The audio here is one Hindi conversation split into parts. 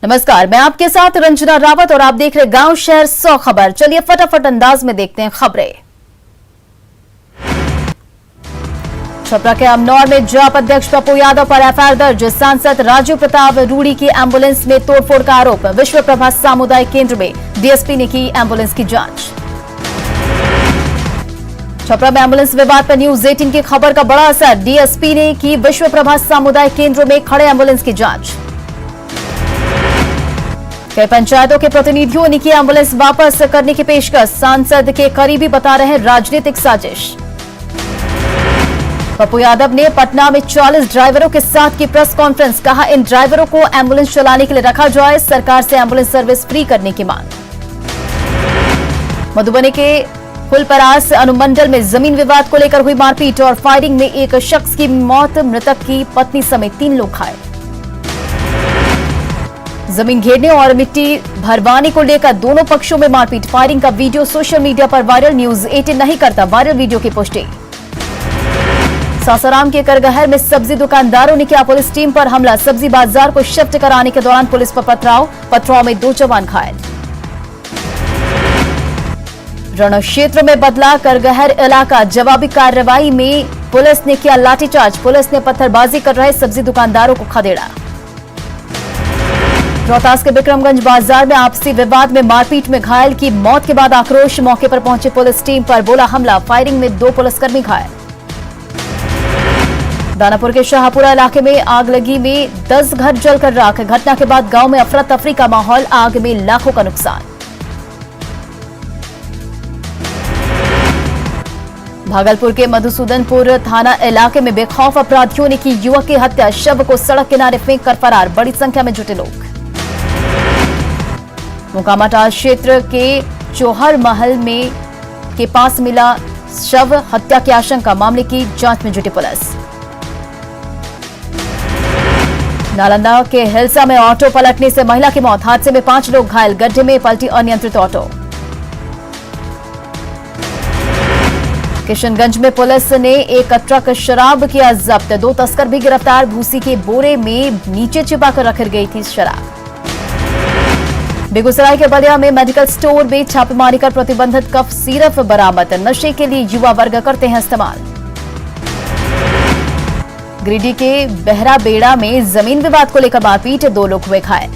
नमस्कार, मैं आपके साथ रंजना रावत और आप देख रहे गांव शहर 100 खबर। चलिए फटाफट अंदाज में देखते हैं खबरें। छपरा के अमनौर में जाप अध्यक्ष पप्पू यादव पर एफआईआर दर्ज। सांसद राजू प्रताप रूडी की एम्बुलेंस में तोड़फोड़ का आरोप। विश्व प्रभा सामुदायिक केंद्र में डीएसपी ने की एम्बुलेंस की जांच। छपरा में एम्बुलेंस विवाद पर न्यूज 18 की खबर का बड़ा असर। डीएसपी ने की विश्व प्रभा सामुदायिक केंद्र में खड़े एम्बुलेंस की जांच। कई पंचायतों के प्रतिनिधियों ने की एम्बुलेंस वापस करने की पेशकश। सांसद के करीबी बता रहे हैं राजनीतिक साजिश। पप्पू यादव ने पटना में 40 ड्राइवरों के साथ की प्रेस कॉन्फ्रेंस। कहा, इन ड्राइवरों को एम्बुलेंस चलाने के लिए रखा जाए। सरकार से एम्बुलेंस सर्विस फ्री करने की मांग। मधुबनी के फुलपरास अनुमंडल में जमीन विवाद को लेकर हुई मारपीट और फायरिंग में एक शख्स की मौत, मृतक की पत्नी समेत 3 लोग घायल। जमीन घेरने और मिट्टी भरवाने को लेकर दोनों पक्षों में मारपीट। फायरिंग का वीडियो सोशल मीडिया पर वायरल। न्यूज 18 नहीं करता वायरल वीडियो की पुष्टि। सासाराम के करगहर में सब्जी दुकानदारों ने किया पुलिस टीम पर हमला। सब्जी बाजार को शिफ्ट कराने के दौरान पुलिस पर पथराव में 2 जवान घायल। रण क्षेत्र में बदला करगहर इलाका। जवाबी कार्रवाई में पुलिस ने किया लाठीचार्ज। पुलिस ने पत्थरबाजी कर रहे सब्जी दुकानदारों को खदेड़ा। रोहतास के विक्रमगंज बाजार में आपसी विवाद में मारपीट में घायल की मौत के बाद आक्रोश। मौके पर पहुंची पुलिस टीम पर बोला हमला। फायरिंग में 2 पुलिसकर्मी घायल। दानापुर के शाहपुरा इलाके में आग लगी में 10 घर जलकर राख। घटना के बाद गांव में अफरा तफरी का माहौल। आग में लाखों का नुकसान। भागलपुर के मधुसूदनपुर थाना इलाके में बेखौफ अपराधियों ने की युवक की हत्या। शव को सड़क किनारे फेंक कर फरार। बड़ी संख्या में जुटे लोग। मोकामाटाल क्षेत्र के चौहर महल में के पास मिला शव। हत्या की आशंका। मामले की जांच में जुटी पुलिस। नालंदा के हिलसा में ऑटो पलटने से महिला की मौत। हादसे में 5 लोग घायल। गड्ढे में पलटी अनियंत्रित ऑटो। किशनगंज में पुलिस ने एक ट्रक शराब किया जब्त। 2 तस्कर भी गिरफ्तार। भूसी के बोरे में नीचे छिपाकर रखी गई थी शराब। बेगूसराय के बलिया में मेडिकल स्टोर में छापेमारी कर प्रतिबंधित कफ सिरप बरामद। नशे के लिए युवा वर्ग करते हैं इस्तेमाल। गिरिडीह के बहरा बेड़ा में जमीन विवाद को लेकर मारपीट। 2 लोग हुए घायल।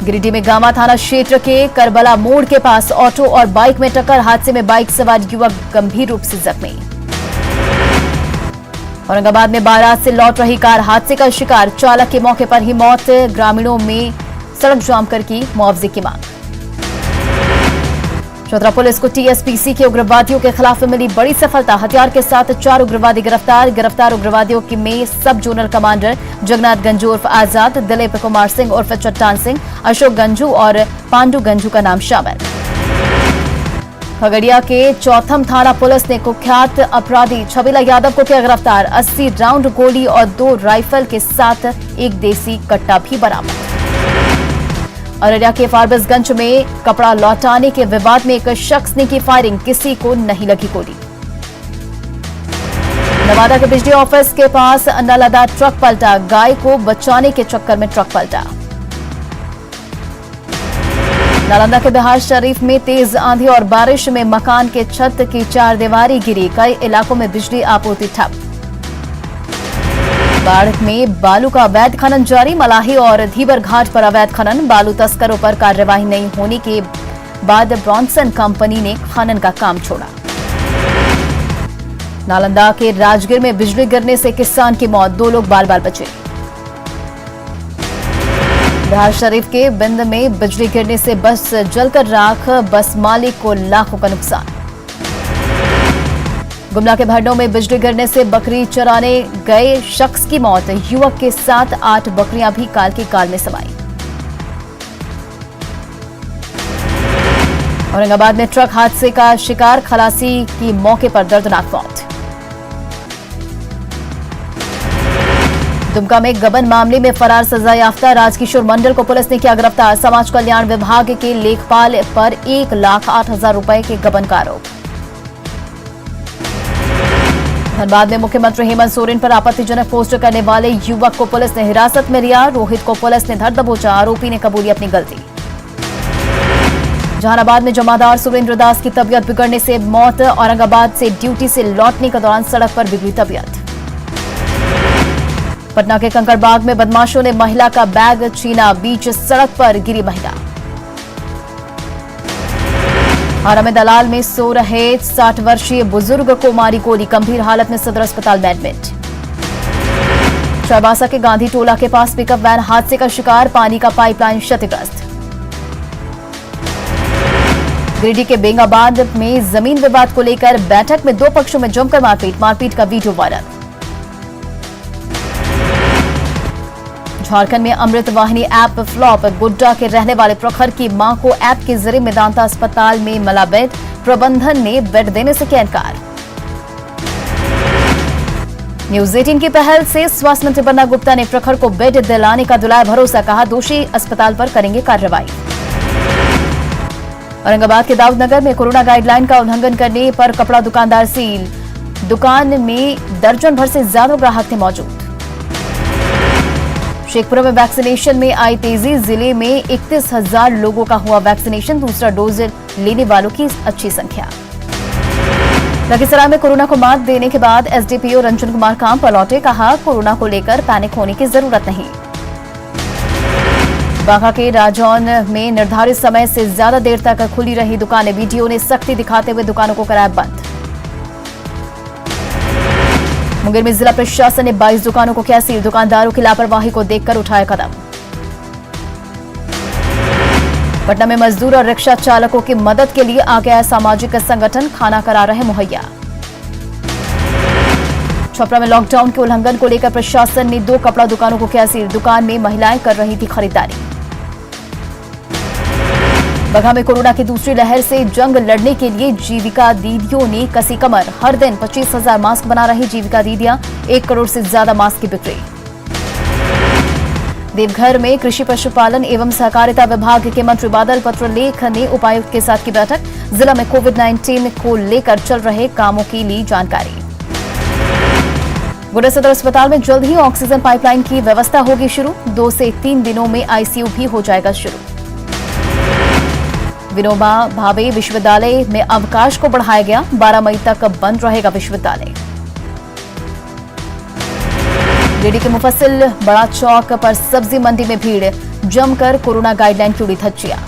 गिरिडीह में गामा थाना क्षेत्र के करबला मोड़ के पास ऑटो और बाइक में टक्कर। हादसे में बाइक सवार युवक गंभीर रूप से जख्मी। औरंगाबाद में बारात से लौट रही कार हादसे का शिकार। चालक की मौके पर ही मौत। ग्रामीणों में सड़क जाम कर की मुआवजे की मांग। चतरा पुलिस को टीएसपीसी के उग्रवादियों के खिलाफ मिली बड़ी सफलता। हथियार के साथ 4 उग्रवादी गिरफ्तार। गिरफ्तार उग्रवादियों में सब जोनल कमांडर जगन्नाथ गंजू उर्फ आजाद, दिलीप कुमार सिंह उर्फ चट्टान सिंह, अशोक गंजू और पांडु गंजू का नाम शामिल। खगड़िया के चौथम थाना पुलिस ने कुख्यात अपराधी छबीला यादव को किया गिरफ्तार। 80 राउंड गोली और 2 राइफल के साथ एक देसी कट्टा भी बरामद। अररिया के फारबिसगंज में कपड़ा लौटाने के विवाद में एक शख्स ने की फायरिंग। किसी को नहीं लगी गोली। नवादा के बिजली ऑफिस के पास नलदा ट्रक पलटा। गाय को बचाने के चक्कर में ट्रक पलटा। नालंदा के बिहार शरीफ में तेज आंधी और बारिश में मकान के छत की 4 दीवारी गिरी। कई इलाकों में बिजली आपूर्ति ठप। बाढ़ में बालू का अवैध खनन जारी। मलाही और धीबर घाट पर अवैध खनन। बालू तस्करों पर कार्यवाही नहीं होने के बाद ब्रॉन्सन कंपनी ने खनन का काम छोड़ा। नालंदा के राजगीर में बिजली गिरने से किसान की मौत। 2 लोग बाल बाल बचे। बिहार शरीफ के बिंद में बिजली गिरने से बस जलकर राख। बस मालिक को लाखों का नुकसान। गुमला के भरनों में बिजली गिरने से बकरी चराने गए शख्स की मौत। युवक के साथ 8 बकरियां भी काल की काल में समाई। औरंगाबाद में ट्रक हादसे का शिकार। खलासी की मौके पर दर्दनाक मौत। दुमका में गबन मामले में फरार सजायाफ्ता राजकिशोर मंडल को पुलिस ने किया गिरफ्तार। समाज कल्याण विभाग के लेखपाल पर 1,08,000 रुपए के गबन का आरोप। धनबाद में मुख्यमंत्री हेमंत सोरेन पर आपत्तिजनक पोस्ट करने वाले युवक को पुलिस ने हिरासत में लिया। रोहित को पुलिस ने धर दबोचा। आरोपी ने कबूली अपनी गलती। जहानाबाद में जमादार सुरेंद्र दास की तबीयत बिगड़ने से मौत। औरंगाबाद से ड्यूटी से लौटने के दौरान सड़क पर बिगड़ी तबीयत। पटना के कंकड़बाग में बदमाशों ने महिला का बैग छीना। बीच सड़क पर गिरी महिला। आरा में दलाल में सो रहे 60 वर्षीय बुजुर्ग को मारी गोली। गंभीर हालत में सदर अस्पताल में एडमिट। चाईबासा के गांधी टोला के पास पिकअप वैन हादसे का शिकार। पानी का पाइपलाइन क्षतिग्रस्त। गिरिडीह के बेंगाबाद में जमीन विवाद को लेकर बैठक में 2 पक्षों में जमकर मारपीट का वीडियो वायरल। झारखंड में अमृत वाहिनी ऐप फ्लॉप। गोड्डा के रहने वाले प्रखर की मां को ऐप के जरिए मेदांता अस्पताल में मिला बेड। प्रबंधन ने बेड देने से किया इनकार। न्यूज 18 की पहल से स्वास्थ्य मंत्री बन्ना गुप्ता ने प्रखर को बेड दिलाने का दिलाया भरोसा। कहा दोषी अस्पताल पर करेंगे कार्रवाई। औरंगाबाद के दाऊदनगर में कोरोना गाइडलाइन का उल्लंघन करने पर कपड़ा दुकानदार सील। दुकान में दर्जन भर से ज्यादा ग्राहक थे मौजूद। शेखपुरा में वैक्सीनेशन में आई तेजी। जिले में 31,000 लोगों का हुआ वैक्सीनेशन। दूसरा डोज लेने वालों की अच्छी संख्या। लखीसराय में कोरोना को मात देने के बाद एसडीपीओ रंजन कुमार काम पर लौटे। कहा कोरोना को लेकर पैनिक होने की जरूरत नहीं। बांका के राजौन में निर्धारित समय से ज्यादा देर तक खुली रही दुकानें। बीडीओ ने सख्ती दिखाते हुए दुकानों को कराया बंद। मुंगेर में जिला प्रशासन ने 22 दुकानों को किया सील। दुकानदारों की लापरवाही को देखकर उठाया कदम। पटना में मजदूर और रिक्शा चालकों की मदद के लिए आ गया सामाजिक संगठन। खाना करा रहे मुहैया। छपरा में लॉकडाउन के उल्लंघन को लेकर प्रशासन ने 2 कपड़ा दुकानों को किया सील। दुकान में महिलाएं कर रही थी खरीदारी। बगहा में कोरोना की दूसरी लहर से जंग लड़ने के लिए जीविका दीदियों ने कसी कमर। हर दिन 25,000 मास्क बना रही जीविका दीदियां। 1 करोड़ से ज्यादा मास्क की बिक्री। देवघर में कृषि पशुपालन एवं सहकारिता विभाग के मंत्री बादल पत्रलेख ने उपायुक्त के साथ की बैठक। जिला में कोविड-19 को लेकर चल रहे कामों की ली जानकारी। गोड्डा सदर अस्पताल में जल्द ही ऑक्सीजन पाइपलाइन की व्यवस्था होगी शुरू। 2 से 3 दिनों में आईसीयू भी हो जाएगा शुरू। विनोबा भावे विश्वविद्यालय में अवकाश को बढ़ाया गया। 12 मई तक बंद रहेगा विश्वविद्यालय। गिरिडीह के मुफस्सिल बड़ा चौक पर सब्जी मंडी में भीड़। जमकर कोरोना गाइडलाइन की उड़ी धज्जियां।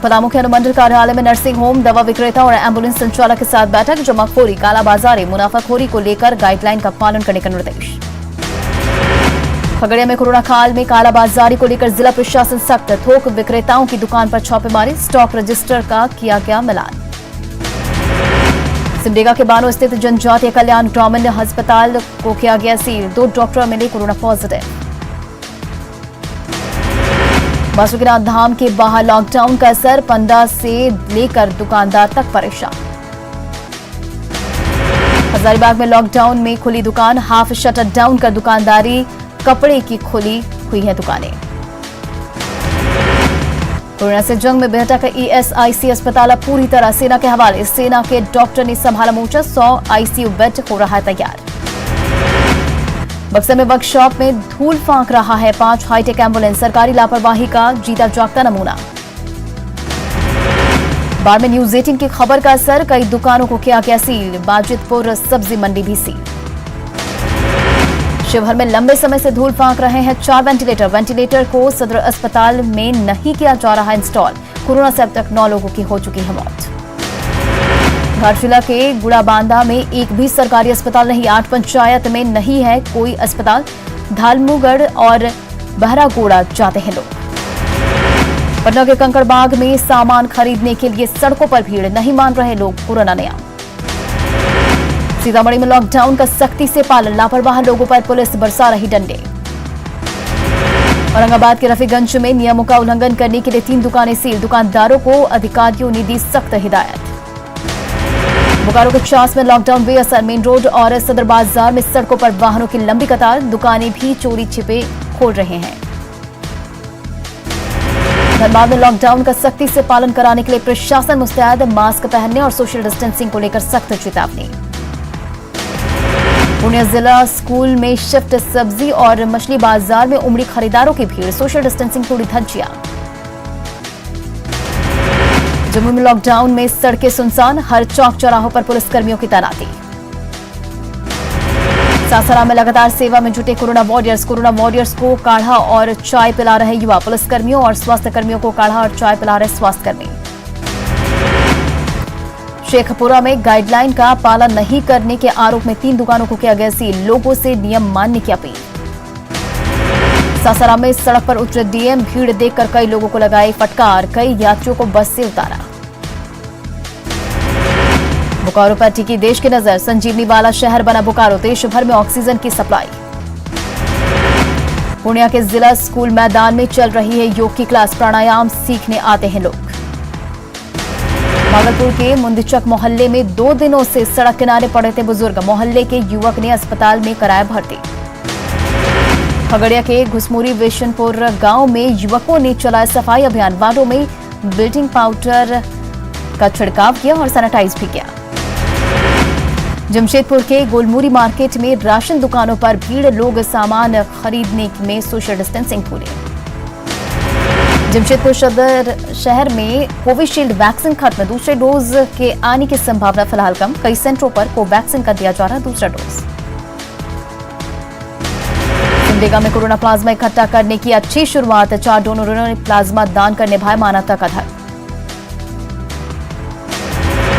पलामू के अनुमंडल कार्यालय में नर्सिंग होम, दवा विक्रेता और एम्बुलेंस संचालक के साथ बैठक। जमाखोरी, कालाबाजारी, मुनाफाखोरी को लेकर गाइडलाइन का पालन करने का निर्देश। खगड़िया में कोरोना काल में कालाबाजारी को लेकर जिला प्रशासन सख्त। थोक विक्रेताओं की दुकान पर छापेमारी। स्टॉक रजिस्टर का किया गया मिलान। सिमडेगा के बानो स्थित जनजातीय कल्याण ग्रामीण अस्पताल को किया गया सील। 2 डॉक्टर मिले कोरोना पॉजिटिव। बासुकीनाथ धाम के बाहर लॉकडाउन का असर। पंडा से लेकर दुकानदार तक परेशान। हजारीबाग में लॉकडाउन में खुली दुकान। हाफ शटर डाउन कर दुकानदारी। कपड़े की खुली हुई है दुकानें। कोरोना से जंग में बेहटा का ईएसआईसी अस्पताल अब पूरी तरह सेना के हवाले। सेना के डॉक्टर ने संभाला मोर्चा। 100 आईसीयू बेड हो रहा है तैयार। बक्सर में वर्कशॉप में धूल फांक रहा है 5 हाईटेक एम्बुलेंस। सरकारी लापरवाही का जीता जागता नमूना। बाढ़ में न्यूज 18 की खबर का असर। कई दुकानों को किया गया सील। बाजितपुर सब्जी मंडी भी सील। शिवहर में लंबे समय से धूल फांक रहे हैं 4 वेंटिलेटर। वेंटिलेटर को सदर अस्पताल में नहीं किया जा रहा इंस्टॉल। कोरोना से अब तक 9 लोगों की हो चुकी है मौत। घाटशिला के गुड़ाबांधा में एक भी सरकारी अस्पताल नहीं। 8 पंचायत में नहीं है कोई अस्पताल। धालमूगढ़ और बहरागोड़ा जाते हैं लोग। पटना के कंकड़बाग में सामान खरीदने के लिए सड़कों पर भीड़। नहीं मान रहे लोग कोरोना नियम। सीतामढ़ी में लॉकडाउन का सख्ती से पालन। लापरवाह लोगों पर पुलिस बरसा रही डंडे। औरंगाबाद के रफीगंज में नियमों का उल्लंघन करने के लिए 3 दुकानें सील। दुकानदारों को अधिकारियों ने दी सख्त हिदायत। बोकारो के चास में लॉकडाउन बेअसर। मेन रोड और सदर बाजार में सड़कों पर वाहनों की लंबी कतार। दुकानें भी चोरी छिपे खोल रहे हैं। धनबाद में लॉकडाउन का सख्ती से पालन कराने के लिए प्रशासन मुस्तैद, मास्क पहनने और सोशल डिस्टेंसिंग को लेकर सख्त चेतावनी। पुणे जिला स्कूल में शिफ्ट, सब्जी और मछली बाजार में उमड़ी खरीदारों की भीड़, सोशल डिस्टेंसिंग तोड़ी धज्जियां। जम्मू में लॉकडाउन में सड़कें सुनसान, हर चौक चौराहों पर पुलिसकर्मियों की तैनाती। सासाराम में लगातार सेवा में जुटे कोरोना वॉरियर्स को काढ़ा और चाय पिला रहे युवा, पुलिसकर्मियों और स्वास्थ्य कर्मियों को काढ़ा और चाय पिला रहे स्वास्थ्यकर्मी। शेखपुरा में गाइडलाइन का पालन नहीं करने के आरोप में 3 दुकानों को किया गया सील, लोगों से नियम मानने की अपील। सासाराम में सड़क पर उतरे डीएम, भीड़ देखकर कई लोगों को लगाई फटकार, कई यात्रियों को बस से उतारा। बोकारो पर टिकी देश की नजर, संजीवनी वाला शहर बना बोकारो, देश भर में ऑक्सीजन की सप्लाई। पूर्णिया के जिला स्कूल मैदान में चल रही है योग की क्लास, प्राणायाम सीखने आते हैं लोग। भागलपुर के मुंदिचक मोहल्ले में 2 दिनों से सड़क किनारे पड़े थे बुजुर्ग, मोहल्ले के युवक ने अस्पताल में कराया भर्ती। खगड़िया के घुसमुरी वेशनपुर गांव में युवकों ने चलाया सफाई अभियान, वार्डों में ब्लीचिंग पाउडर का छिड़काव किया और सैनिटाइज भी किया। जमशेदपुर के गोलमुरी मार्केट में राशन दुकानों पर भीड़, लोग सामान खरीदने में सोशल डिस्टेंसिंग पूरी। जमशेदपुर सदर शहर में कोविशील्ड वैक्सीन खत्म, दूसरे डोज के आने की संभावना फिलहाल कम, कई सेंटरों पर कोवैक्सीन का दिया जा रहा दूसरा डोज। सिमडेगा में कोरोना प्लाज्मा इकट्ठा करने की अच्छी शुरुआत, 4 डोनरों ने प्लाज्मा दान कर निभाया मानवता का धर्म।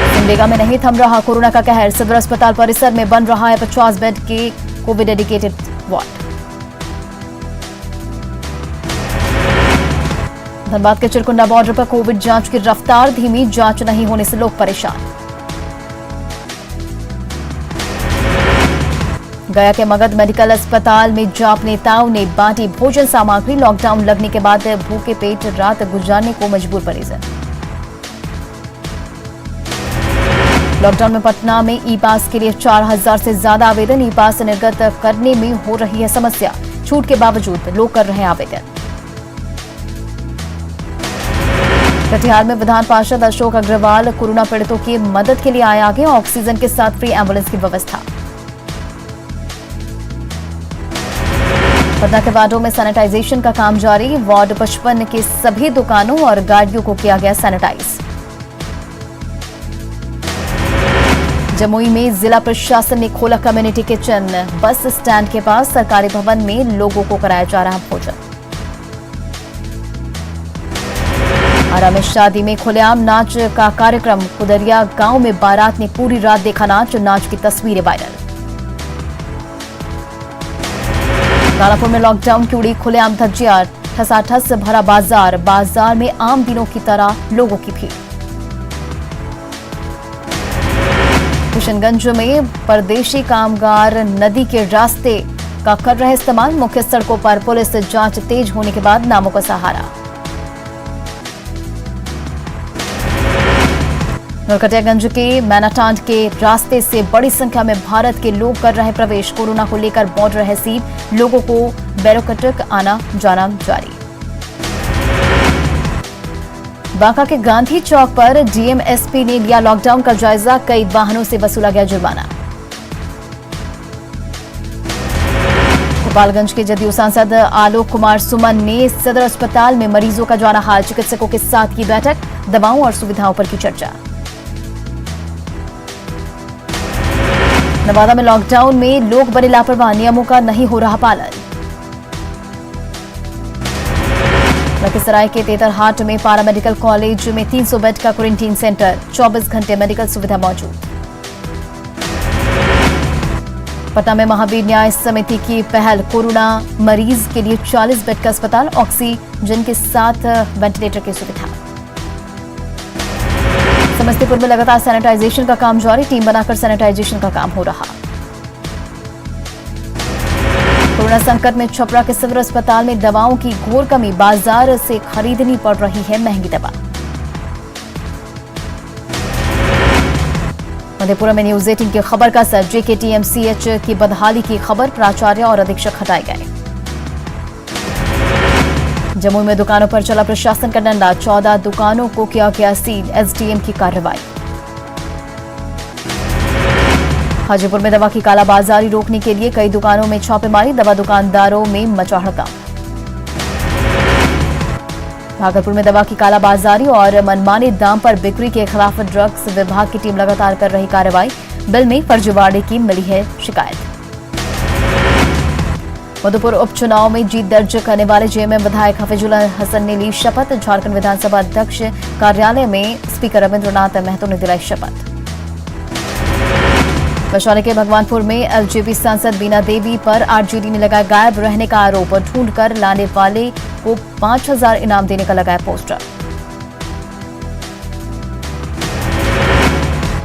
सिमडेगा में नहीं थम रहा कोरोना का कहर, सदर अस्पताल परिसर में बन रहा है 50 बेड के कोविड डेडिकेटेड वार्ड। धनबाद के चिरकुंडा बॉर्डर पर कोविड जांच की रफ्तार धीमी, जांच नहीं होने से लोग परेशान। गया के मगध मेडिकल अस्पताल में जाप नेताओं ने बांटी भोजन सामग्री, लॉकडाउन लगने के बाद भूखे पेट रात गुजारने को मजबूर मरीज। लॉकडाउन में पटना में ई पास के लिए 4000 से ज्यादा आवेदन, ई पास निर्गत करने में हो रही है समस्या, छूट के बावजूद लोग कर रहे हैं आवेदन। कटिहार में विधान पार्षद अशोक अग्रवाल कोरोना पीड़ितों की मदद के लिए आए आगे, ऑक्सीजन के साथ फ्री एम्बुलेंस की व्यवस्था। पटना के वार्डों में सैनिटाइजेशन का काम जारी, वार्ड 55 के सभी दुकानों और गाड़ियों को किया गया सैनिटाइज। जमुई में जिला प्रशासन ने खोला कम्युनिटी किचन, बस स्टैंड के पास सरकारी भवन में लोगों को कराया जा रहा भोजन। आरा में शादी में खुलेआम नाच का कार्यक्रम, कुदरिया गांव में बारात ने पूरी रात देखा नाच की तस्वीरें वायरल। दानापुर में लॉकडाउन की उड़ी खुलेआम धज्जियां, ठसाठस भरा बाजार में आम दिनों की तरह लोगों की भीड़। किशनगंज में परदेशी कामगार नदी के रास्ते का कर रहे इस्तेमाल, मुख्य सड़कों पर पुलिस जांच तेज होने के बाद नामों का सहारा। नरकटियागंज के मैनाटांड के रास्ते से बड़ी संख्या में भारत के लोग कर रहे प्रवेश, कोरोना को लेकर बॉर्डर है सील, लोगों को बैरोकटक आना जाना जारी। बांका के गांधी चौक पर डीएमएसपी ने लिया लॉकडाउन का जायजा, कई वाहनों से वसूला गया जुर्माना। गोपालगंज के जदयू सांसद आलोक कुमार सुमन ने सदर अस्पताल में मरीजों का जाना हाल, चिकित्सकों के साथ की बैठक, दवाओं और सुविधाओं पर की चर्चा। नवादा में लॉकडाउन में लोग बने लापरवाह, नियमों का नहीं हो रहा पालन। लखीसराय के तेतरहाट में पारा मेडिकल कॉलेज में 300 बेड का क्वारंटीन सेंटर, 24 घंटे मेडिकल सुविधा मौजूद। पटना में महावीर न्याय समिति की पहल, कोरोना मरीज के लिए 40 बेड का अस्पताल, ऑक्सीजन के साथ वेंटिलेटर की सुविधा। समस्तीपुर में लगातार सैनिटाइजेशन का काम जारी, टीम बनाकर सैनिटाइजेशन का काम हो रहा। कोरोना संकट में छपरा के सदर अस्पताल में दवाओं की घोर कमी, बाजार से खरीदनी पड़ रही है महंगी दवा। मधेपुरा में न्यूज 18 की खबर का असर, जेकेटीएमसीएच की बदहाली की खबर, प्राचार्य और अधीक्षक हटाए गए। जमुई में दुकानों पर चला प्रशासन का डंडा, 14 दुकानों को किया गया सील, एसडीएम की कार्रवाई। हाजीपुर में दवा की कालाबाजारी रोकने के लिए कई दुकानों में छापेमारी, दवा दुकानदारों में मचा हड़कंप। भागलपुर में दवा की कालाबाजारी और मनमाने दाम पर बिक्री के खिलाफ ड्रग्स विभाग की टीम लगातार कर रही कार्रवाई, बिल में फर्जीवाड़े की मिली है शिकायत। मधुपुर उपचुनाव में जीत दर्ज करने वाले जेएमएम विधायक हफीजुल हसन ने ली शपथ, झारखंड विधानसभा अध्यक्ष कार्यालय में स्पीकर रविंद्रनाथ महतो ने दिलाई शपथ। वैशाली के भगवानपुर में एलजेपी सांसद बीना देवी पर आरजेडी ने लगाया गायब रहने का आरोप, ढूंढकर लाने वाले को 5,000 इनाम देने का लगाया पोस्टर।